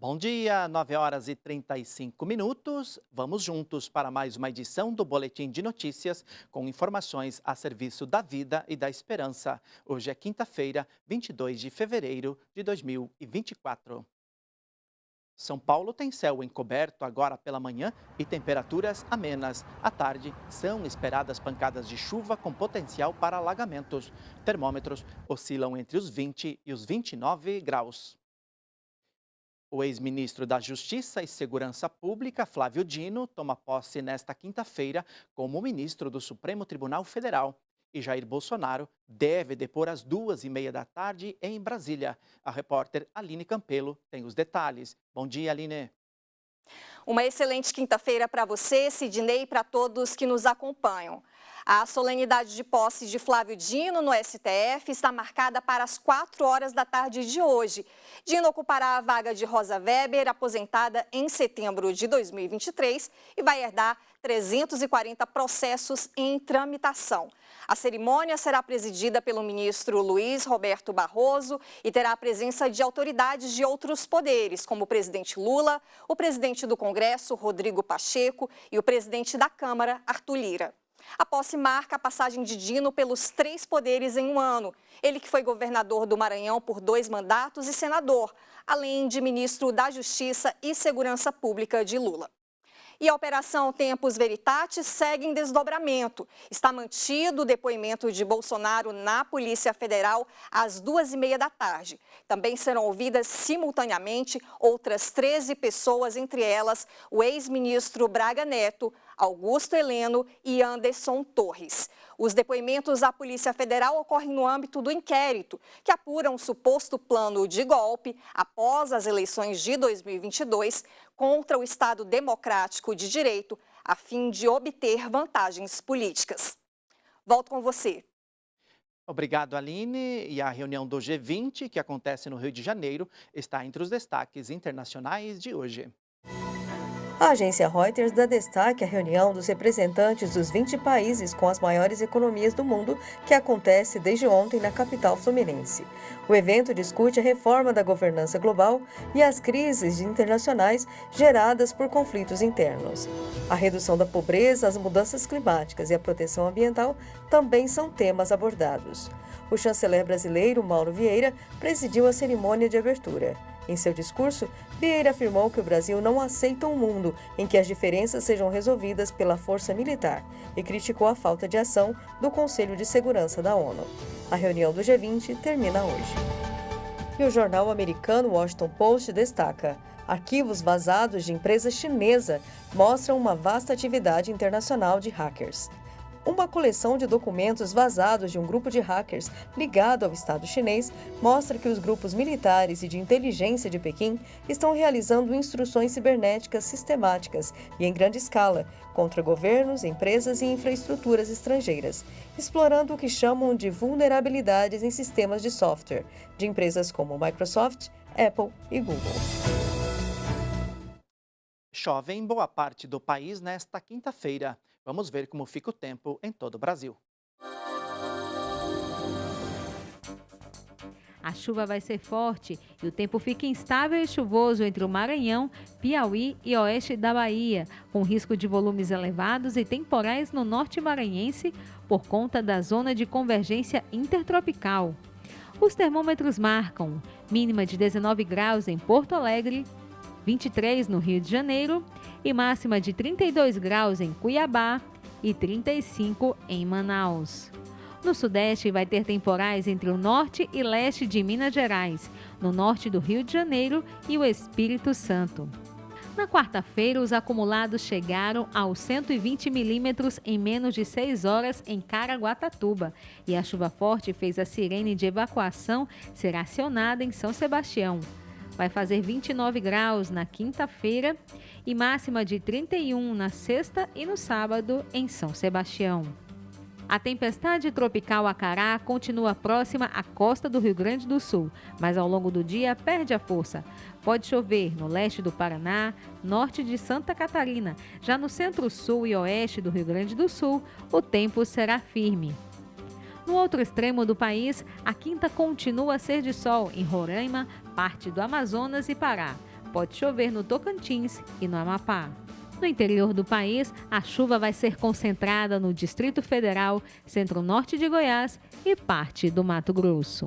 Bom dia, 9h35. Vamos juntos para mais uma edição do Boletim de Notícias com informações a serviço da vida e da esperança. Hoje é quinta-feira, 22 de fevereiro de 2024. São Paulo tem céu encoberto agora pela manhã e temperaturas amenas. À tarde, são esperadas pancadas de chuva com potencial para alagamentos. Termômetros oscilam entre os 20 e os 29 graus. O ex-ministro da Justiça e Segurança Pública, Flávio Dino, toma posse nesta quinta-feira como ministro do Supremo Tribunal Federal. E Jair Bolsonaro deve depor às 2h30 da tarde em Brasília. A repórter Aline Campelo tem os detalhes. Bom dia, Aline. Uma excelente quinta-feira para você, Sidney, e para todos que nos acompanham. A solenidade de posse de Flávio Dino no STF está marcada para as 4 horas da tarde de hoje. Dino ocupará a vaga de Rosa Weber, aposentada em setembro de 2023, e vai herdar 340 processos em tramitação. A cerimônia será presidida pelo ministro Luiz Roberto Barroso e terá a presença de autoridades de outros poderes, como o presidente Lula, o presidente do Congresso, Rodrigo Pacheco, e o presidente da Câmara, Arthur Lira. A posse marca a passagem de Dino pelos 3 poderes em um ano. Ele que foi governador do Maranhão por 2 mandatos e senador, além de ministro da Justiça e Segurança Pública de Lula. E a Operação Tempus Veritatis segue em desdobramento. Está mantido o depoimento de Bolsonaro na Polícia Federal às 2h30 da tarde. Também serão ouvidas simultaneamente outras 13 pessoas, entre elas o ex-ministro Braga Neto, Augusto Heleno e Anderson Torres. Os depoimentos à Polícia Federal ocorrem no âmbito do inquérito, que apura um suposto plano de golpe após as eleições de 2022 contra o Estado Democrático de Direito, a fim de obter vantagens políticas. Volto com você. Obrigado, Aline. E a reunião do G20, que acontece no Rio de Janeiro, está entre os destaques internacionais de hoje. A agência Reuters dá destaque à reunião dos representantes dos 20 países com as maiores economias do mundo, que acontece desde ontem na capital fluminense. O evento discute a reforma da governança global e as crises internacionais geradas por conflitos internos. A redução da pobreza, as mudanças climáticas e a proteção ambiental também são temas abordados. O chanceler brasileiro, Mauro Vieira, presidiu a cerimônia de abertura. Em seu discurso, Vieira afirmou que o Brasil não aceita um mundo em que as diferenças sejam resolvidas pela força militar e criticou a falta de ação do Conselho de Segurança da ONU. A reunião do G20 termina hoje. E o jornal americano Washington Post destaca: arquivos vazados de empresa chinesa mostram uma vasta atividade internacional de hackers. Uma coleção de documentos vazados de um grupo de hackers ligado ao Estado chinês mostra que os grupos militares e de inteligência de Pequim estão realizando instruções cibernéticas sistemáticas e em grande escala contra governos, empresas e infraestruturas estrangeiras, explorando o que chamam de vulnerabilidades em sistemas de software de empresas como Microsoft, Apple e Google. Chove em boa parte do país nesta quinta-feira. Vamos ver como fica o tempo em todo o Brasil. A chuva vai ser forte e o tempo fica instável e chuvoso entre o Maranhão, Piauí e oeste da Bahia, com risco de volumes elevados e temporais no norte maranhense por conta da zona de convergência intertropical. Os termômetros marcam mínima de 19 graus em Porto Alegre, 23 no Rio de Janeiro e máxima de 32 graus em Cuiabá e 35 em Manaus. No Sudeste vai ter temporais entre o norte e leste de Minas Gerais, no norte do Rio de Janeiro e o Espírito Santo. Na quarta-feira, os acumulados chegaram aos 120 milímetros em menos de 6 horas em Caraguatatuba e a chuva forte fez a sirene de evacuação ser acionada em São Sebastião. Vai fazer 29 graus na quinta-feira e máxima de 31 na sexta e no sábado em São Sebastião. A tempestade tropical Acará continua próxima à costa do Rio Grande do Sul, mas ao longo do dia perde a força. Pode chover no leste do Paraná, norte de Santa Catarina. Já no centro-sul e oeste do Rio Grande do Sul, o tempo será firme. No outro extremo do país, a quinta continua a ser de sol em Roraima, parte do Amazonas e Pará. pode chover no Tocantins e no Amapá. No interior do país, a chuva vai ser concentrada no Distrito Federal, centro-norte de Goiás e parte do Mato Grosso.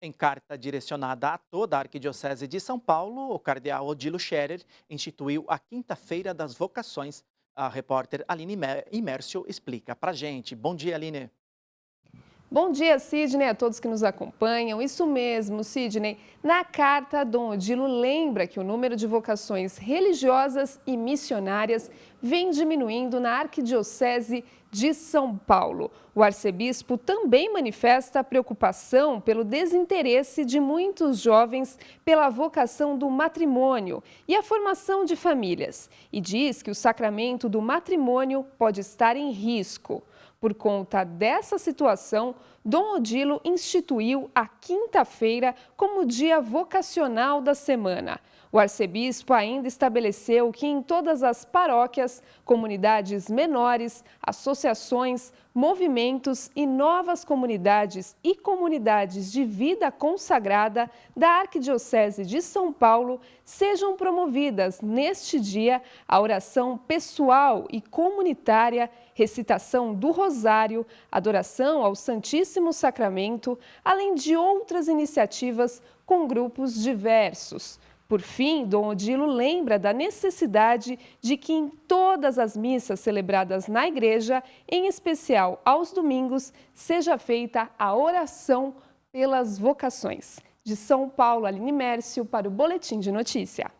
Em carta direcionada a toda a Arquidiocese de São Paulo, o cardeal Odilo Scherer instituiu a Quinta-feira das Vocações. A repórter Aline Imércio explica pra gente. Bom dia, Aline. Bom dia, Sidney, a todos que nos acompanham. Isso mesmo, Sidney. Na carta, Dom Odilo lembra que o número de vocações religiosas e missionárias vem diminuindo na Arquidiocese de São Paulo. O arcebispo também manifesta preocupação pelo desinteresse de muitos jovens pela vocação do matrimônio e a formação de famílias. E diz que o sacramento do matrimônio pode estar em risco. Por conta dessa situação, Dom Odilo instituiu a quinta-feira como dia vocacional da semana. O arcebispo ainda estabeleceu que em todas as paróquias, comunidades menores, associações, movimentos e novas comunidades e comunidades de vida consagrada da Arquidiocese de São Paulo sejam promovidas neste dia a oração pessoal e comunitária, recitação do Rosário, adoração ao Santíssimo Sacramento, além de outras iniciativas com grupos diversos. Por fim, Dom Odilo lembra da necessidade de que em todas as missas celebradas na igreja, em especial aos domingos, seja feita a oração pelas vocações. De São Paulo, Aline Mércio, para o Boletim de Notícia.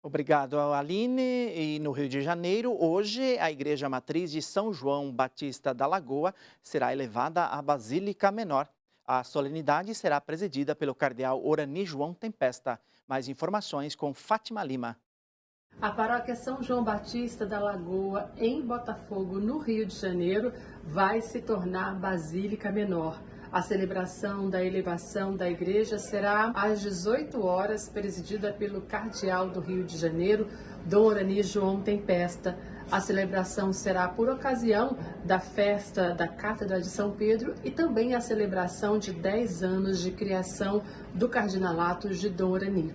Obrigado, Aline. E no Rio de Janeiro, hoje, a Igreja Matriz de São João Batista da Lagoa será elevada à Basílica Menor. A solenidade será presidida pelo cardeal Orani João Tempesta. Mais informações com Fátima Lima. A paróquia São João Batista da Lagoa, em Botafogo, no Rio de Janeiro, vai se tornar Basílica Menor. A celebração da elevação da igreja será às 18 horas, presidida pelo cardeal do Rio de Janeiro, Dom Orani João Tempesta. A celebração será por ocasião da festa da Cátedra de São Pedro e também a celebração de 10 anos de criação do Cardinalato de Dom Orani.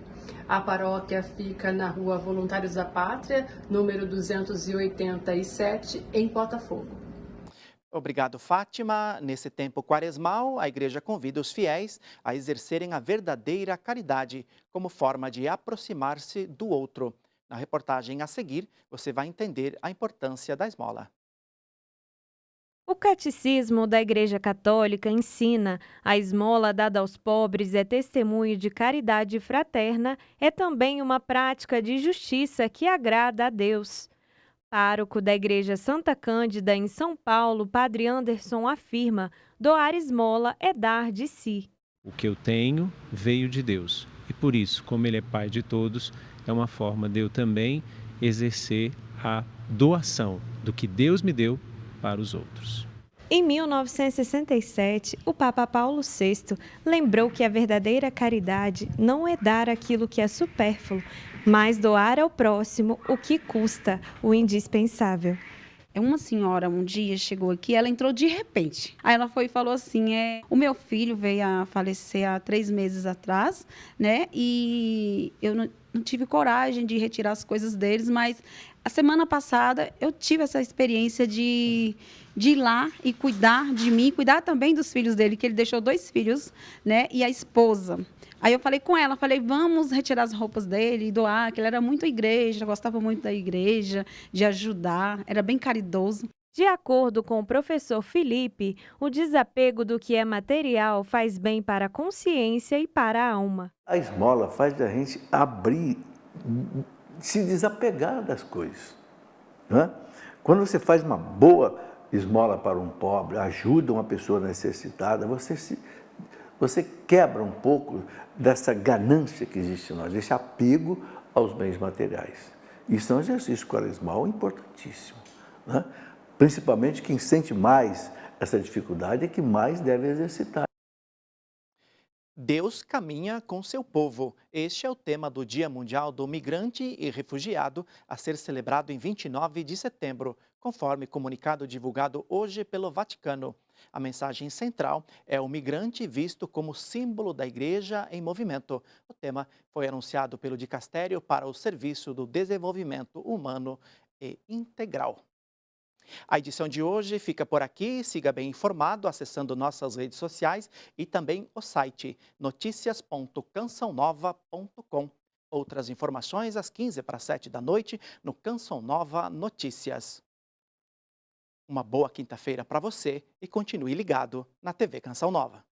A paróquia fica na Rua Voluntários da Pátria, número 287, em Botafogo. Obrigado, Fátima. Nesse tempo quaresmal, a igreja convida os fiéis a exercerem a verdadeira caridade como forma de aproximar-se do outro. Na reportagem a seguir, você vai entender a importância da esmola. O Catecismo da Igreja Católica ensina: a esmola dada aos pobres é testemunho de caridade fraterna, é também uma prática de justiça que agrada a Deus. Pároco da Igreja Santa Cândida, em São Paulo, Padre Anderson afirma: doar esmola é dar de si. O que eu tenho veio de Deus e por isso, como Ele é Pai de todos, é uma forma de eu também exercer a doação do que Deus me deu para os outros. Em 1967, o Papa Paulo VI lembrou que a verdadeira caridade não é dar aquilo que é supérfluo, mas doar ao próximo o que custa, o indispensável. Uma senhora um dia chegou aqui, ela entrou de repente. Aí ela foi e falou assim, o meu filho veio a falecer há 3 meses atrás, né? E eu não tive coragem de retirar as coisas deles, mas a semana passada eu tive essa experiência de ir lá e cuidar de mim, cuidar também dos filhos dele, que ele deixou 2 filhos, né? E a esposa. Aí eu falei com ela, vamos retirar as roupas dele e doar, que ele era muito igreja, gostava muito da igreja, de ajudar, era bem caridoso. De acordo com o professor Felipe, o desapego do que é material faz bem para a consciência e para a alma. A esmola faz a gente abrir, se desapegar das coisas. Não é? Quando você faz uma boa esmola para um pobre, ajuda uma pessoa necessitada, você quebra um pouco dessa ganância que existe em nós, desse apego aos bens materiais. Isso é um exercício quaresmal importantíssimo. Né? Principalmente quem sente mais essa dificuldade é que mais deve exercitar. Deus caminha com seu povo. Este é o tema do Dia Mundial do Migrante e Refugiado, a ser celebrado em 29 de setembro. conforme comunicado divulgado hoje pelo Vaticano. A mensagem central é o migrante visto como símbolo da Igreja em movimento. O tema foi anunciado pelo Dicastério para o Serviço do Desenvolvimento Humano e Integral. A edição de hoje fica por aqui. Siga bem informado acessando nossas redes sociais e também o site noticias.cançãonova.com. Outras informações às 6:45 da noite no Canção Nova Notícias. Uma boa quinta-feira para você e continue ligado na TV Canção Nova.